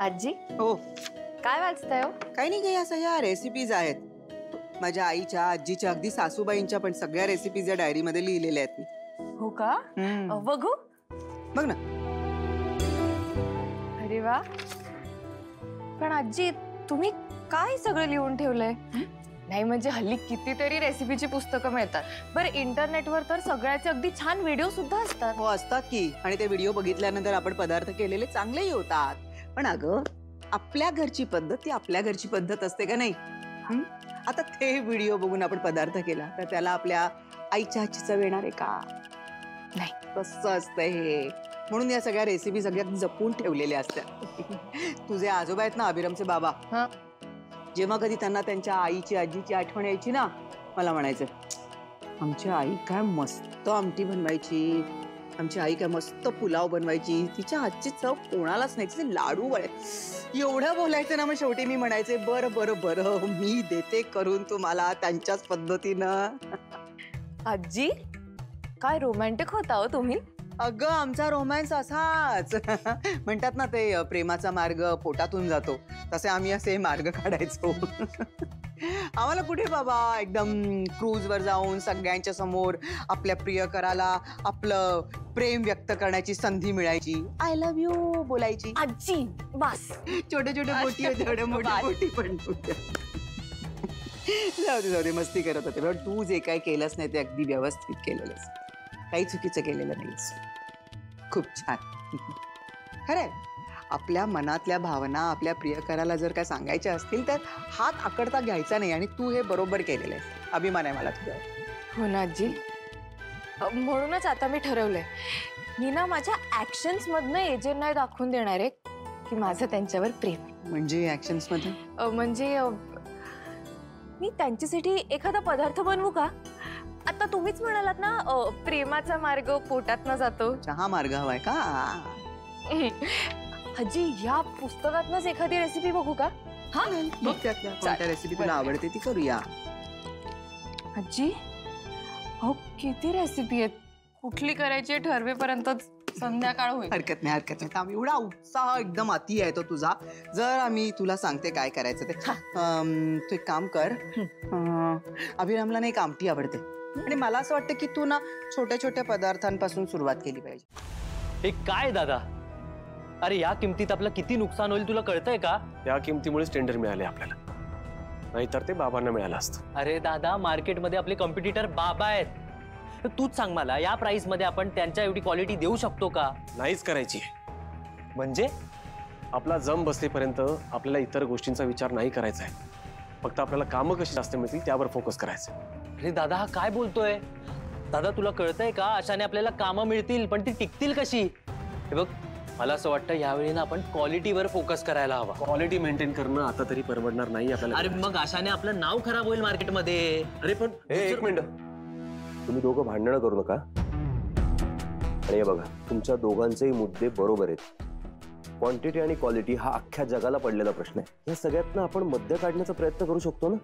आजी हो काय वाचताय हो? काही नाही, काही असं या रेसिपीज आहेत माझ्या आईच्या आजीच्या अगदी सासूबाईंच्या पण सगळ्या रेसिपीज या डायरी मध्ये लिहिलेल्या आहेत मी. हो का? बघू. बघ ना. अरे वा. पण आजी तुम्ही काय सगळं लिहून ठेवलंय? नाही म्हणजे हल्ली कितीतरी रेसिपीची पुस्तकं मिळतात. बरं इंटरनेटवर तर सगळ्याचे अगदी छान व्हिडिओ सुद्धा असतात. हो असतात की, आणि ते व्हिडिओ बघितल्यानंतर आपण पदार्थ केलेले चांगलेही होतात. पण अगं आपल्या घरची पद्धत ती आपल्या घरची पद्धत असते का नाही? आता ते व्हिडिओ बघून आपण पदार्थ केला तर त्याला आपल्या आईच्या हातची चव येणार आहे का? नाही. कसं असतं हे, म्हणून या सगळ्या रेसिपी सगळ्यात जपून ठेवलेल्या असतात. तुझे आजोबा आहेत ना, अभिरामचे बाबा, जेव्हा कधी त्यांना त्यांच्या आईची आजीची आठवण यायची ना, मला म्हणायचं आमची आई काय मस्त आमटी बनवायची, आमची आई काय मस्त पुलाव बनवायची, तिच्या हातची चव कोणालाच नाही, तिचे लाडू वळे. एवढं बोलायचं ना, मग शेवटी मी म्हणायचे बरं बरं बरं मी देते करून तुम्हाला त्यांच्याच पद्धतीनं. आजी काय रोमॅन्टिक होता हो तुम्ही. अगं आमचा रोमॅन्स असाच. म्हणतात ना ते प्रेमाचा मार्ग पोटातून जातो, तसे आम्ही असे मार्ग काढायचो. आम्हाला कुठे बाबा एकदम क्रूजवर जाऊन सगळ्यांच्या समोर आपल्या प्रियकराला आपलं प्रेम व्यक्त करण्याची संधी मिळायची. आय लव्ह यू बोलायची. आजी बस. छोटे छोटे मोठी होते, एवढे मोठी मोठी पण नव्हत्या. जाऊ दे मस्ती करत होते. पण तू जे काय केलंस नाही ते अगदी व्यवस्थित केलेलंस, काही चुकीचं केलेलं नाहीस. खूप छान. खरंय, आपल्या मनातल्या भावना आपल्या प्रियकराला जर काय सांगायच्या असतील तर हात आकडता घ्यायचा नाही, आणि तू हे बरोबर केलेलं आहे. अभिमान आहे मला तुझ्यावर. हो ना आजी. म्हणूनच आता मी ठरवलंय, मी ना माझ्या ऍक्शन्स मधनं एजंटना दाखवून देणार आहे की माझं त्यांच्यावर प्रेम. म्हणजे ऍक्शन्स मध्ये म्हणजे मी त्यांच्यासाठी एखादा पदार्थ बनवू का? आता तुम्हीच म्हणालात ना प्रेमाचा मार्ग पोटात न जातो. हा मार्ग हवाय का? आजी या पुस्तकातनच एखादी रेसिपी बघू का? हा कोणत्या रेसिपी तुला आवडते ती करूया. आजी अहो किती रेसिपी आहेत, कुठली करायची ठरवेपर्यंत संध्याकाळ होईल. हरकत नाही. आम्ही एवढा उत्साह एकदम अति आहे तो तुझा. जर आम्ही तुला सांगते काय करायचं ते, तू एक काम कर. अभिरामला ना एक आमटी आवडते, आणि मला असं वाटतं की तू ना छोट्या छोट्या पदार्थांपासून सुरुवात केली पाहिजे. हे काय दादा, अरे या किमतीत आपलं किती नुकसान होईल तुला कळतंय का? या किमतीमुळेच टेंडर मिळाले आपल्याला, नाहीतर ते बाबांना मिळालं असतं. अरे दादा मार्केटमध्ये आपले कॉम्पिटिटर बाबा आहेत. तर तूच सांग मला, या प्राइस मध्ये आपण त्यांच्या एवढी क्वालिटी देऊ शकतो का? नाहीच करायची. म्हणजे आपला जम बसलेपर्यंत आपल्याला इतर गोष्टींचा विचार नाही करायचा आहे. फक्त आपल्याला कामं कशी जास्त मिळतील त्यावर फोकस करायचं. अरे दादा हा काय बोलतोय? दादा तुला कळतंय का, अशाने आपल्याला कामं मिळतील पण ती टिकतील कशी? हे बघ मला असं वाटतं यावेळी ना आपण क्वालिटीवर फोकस करायला हवा. क्वालिटी मेंटेन करणं आता तरी परवडणार नाही आपल्याला. अरे मग अशाने आपलं नाव खराब होईल मार्केटमध्ये. अरे पण एक मिनिट, तुम्ही दोघं भांडणं करू नका. आणि हे बघा तुमच्या दोघांचेही मुद्दे बरोबर आहेत. क्वांटिटी आणि क्वालिटी हा अख्ख्या जगाला पडलेला प्रश्न आहे. या सगळ्यातनं आपण मध्य काढण्याचा प्रयत्न करू शकतो ना.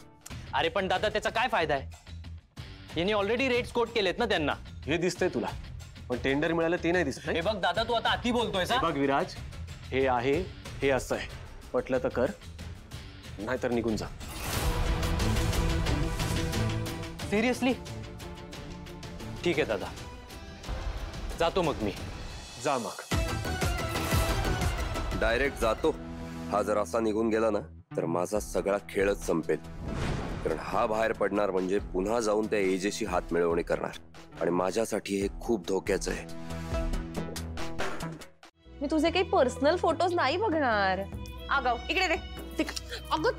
अरे पण दादा त्याचा काय फायदा आहे? यांनी ऑलरेडी रेट्स कोट केलेत ना त्यांना. हे दिसतंय तुला, पण टेंडर मिळालं ते नाही दिसत. हे बघ दादा तू आता अति बोलतोय. बघ विराज, हे आहे हे असं आहे. पटलं तर कर, नाहीतर निघून जा. सिरियसली? ठीक आहे दादा, जातो मग मी. जा मग. डायरेक्ट जातो हा जर असा निघून गेला ना तर माझा सगळा खेळच संपेल. कारण हा बाहेर पडणार म्हणजे पुन्हा जाऊन त्या एजेशी हात मिळवणी करणार, आणि माझ्यासाठी हे खूप धोक्याचं आहे. मी तुझे काही पर्सनल फोटोज नाही बघणार. आगाव इकडे दे. अगं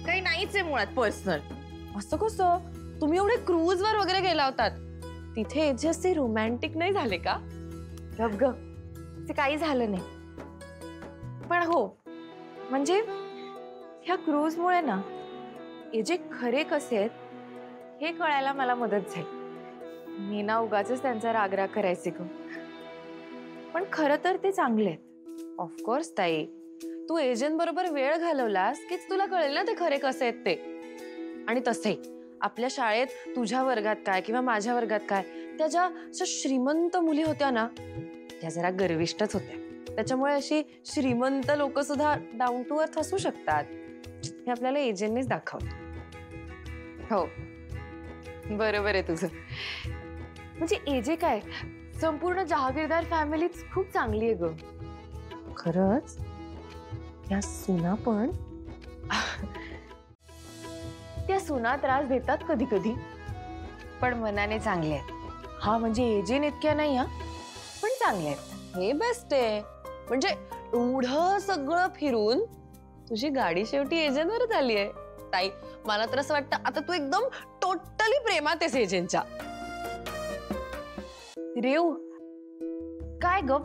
काही नाहीच आहे मुळात पर्सनल. असं कसं? तुम्ही एवढे क्रूज वर वगैरे गेला होतात, तिथे एजेस ते रोमॅन्टिक नाही झाले का? गप ग, ते काही झालं नाही. पण हो म्हणजे ह्या क्रूज मुळे ना एजे खरे कसे आहेत हे कळायला मला मदत झाली. मी ना उगाचच त्यांचा रागराग करायचे ग, पण खरं तर ते चांगले आहेत. ऑफकोर्स ताई, तू एजंट बरोबर वेळ घालवलास कीच तुला कळेल ना ते खरे कसे आहेत ते. आणि तसंही आपल्या शाळेत तुझ्या वर्गात काय किंवा माझ्या वर्गात काय, त्या ज्या श्रीमंत मुली होत्या ना त्या जरा गर्विष्ठच होत्या. त्याच्यामुळे अशी श्रीमंत लोक सुद्धा डाऊन टू अर्थ असू शकतात. हे आपल्याला एजंटनेच दाखवलं. हो बरोबर आहे तुझं. म्हणजे एजे काय, संपूर्ण जहागीरदार फॅमिलीच खूप चांगली आहे ग. खरंच या सुना पण त्या सुना त्रास देतात कधी कधी, पण मनाने चांगले आहेत. हा म्हणजे एजेन इतक्या नाही हा, पण चांगले आहेत. हे बेस्ट आहे. म्हणजे एवढं सगळं फिरून तुझी गाडी शेवटी एजंटवरच आली आहे. ताई मला तर असं वाटतं आता तू एकदम टोटली प्रेमात आहेस एजंटच्या. रेव काय ग,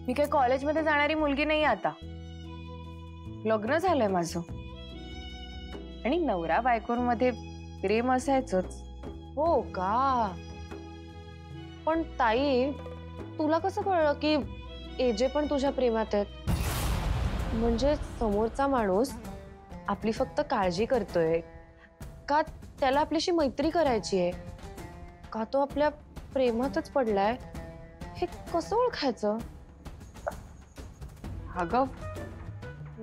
मी काय कॉलेजमध्ये जाणारी मुलगी नाही आता. लग्न झालंय माझं आणि नवरा बायकोंमध्ये प्रेम असायचंच. हो का? पण ताई तुला कसं कळलं की एजे पण तुझ्या प्रेमात आहेत? म्हणजे समोरचा माणूस आपली फक्त काळजी करतोय का त्याला आपल्याशी मैत्री करायची आहे का तो आपल्या प्रेमातच पडलाय, हे कसं ओळखायचं? अगं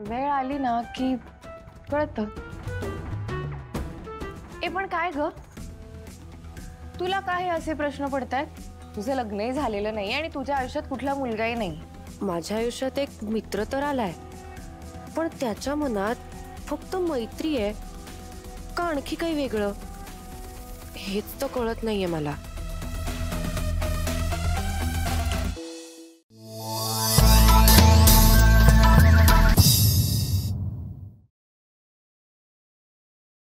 वेळ आली ना की कळतं. ए पण काय ग, तुला काय असे प्रश्न पडतायत? तुझं लग्नही झालेलं नाही आणि तुझ्या आयुष्यात कुठला मुलगाही नाही. माझ्या आयुष्यात एक मित्र तर आलाय, पण त्याच्या मनात फक्त मैत्री आहे का आणखी काही वेगळं, हेच तर कळत नाहीये मला.